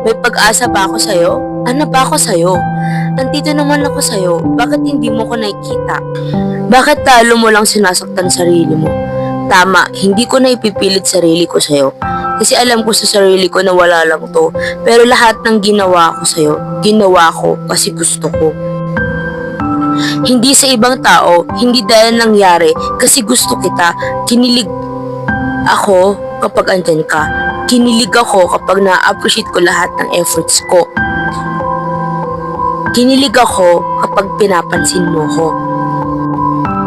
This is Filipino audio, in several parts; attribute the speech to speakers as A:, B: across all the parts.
A: May pag-asa ba ako sa'yo? Ano ba ako sa'yo? Nandito naman ako sa'yo. Bakit hindi mo ko nakikita? Bakit talo mo lang sinasaktan sarili mo? Tama, hindi ko na ipipilit sarili ko sa'yo. Kasi alam ko sa sarili ko na wala lang to. Pero lahat ng ginawa ko sa'yo, ginawa ko kasi gusto ko. Hindi sa ibang tao, hindi dahil nangyari, kasi gusto kita. Kinilig ako kapag andyan ka. Kinilig ako kapag na-appreciate ko lahat ng efforts ko. Kinilig ako kapag pinapansin mo ko.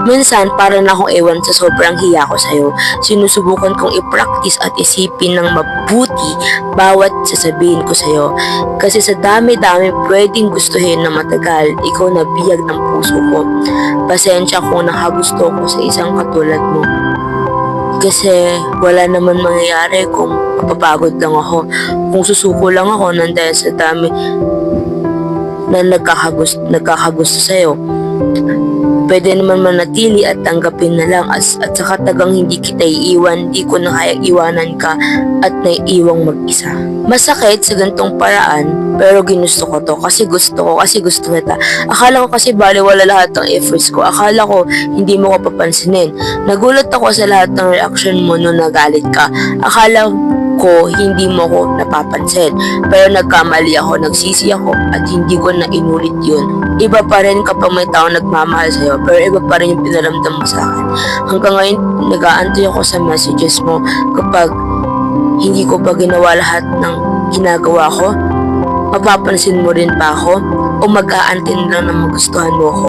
A: Minsan, para na akong ewan sa sobrang hiya ko sa'yo, sinusubukan kong i-practice at isipin ng mabuti bawat sasabihin ko sa'yo. Kasi sa dami-dami pwedeng gustuhin na matagal, ikaw na biyag ng puso ko. Pasensya kung nakagusto ko sa isang katulad mo. Kasi wala naman mangyayari kung mapapagod lang ako. Kung susuko lang ako nang dahil sa dami na nagkakagusto sa'yo. Pwede naman manatili at tanggapin na lang at saka tagang hindi kita iiwan, di ko na kaya iwanan ka at naiiwang mag-isa. Masakit sa gantong paraan, pero ginusto ko to kasi gusto kita. Akala ko kasi baliwala lahat ng efforts ko. Akala ko hindi mo ko papansinin. Nagulat ako sa lahat ng reaction mo nung nagalit ka. Akala ko hindi mo ko napapansin. Pero nagkamali ako, nagsisi ako at hindi ko na inulit yun. Iba pa rin kapag may taong nagmamahal sa'yo, pero iba pa rin yung pinaramdam mo sa akin. Hanggang ngayon, nag-aantay ako sa messages mo kapag hindi ko pa ginawa lahat ng ginagawa ko. Mapapansin mo rin ba ako? O mag-aantay na lang na magustuhan mo ako?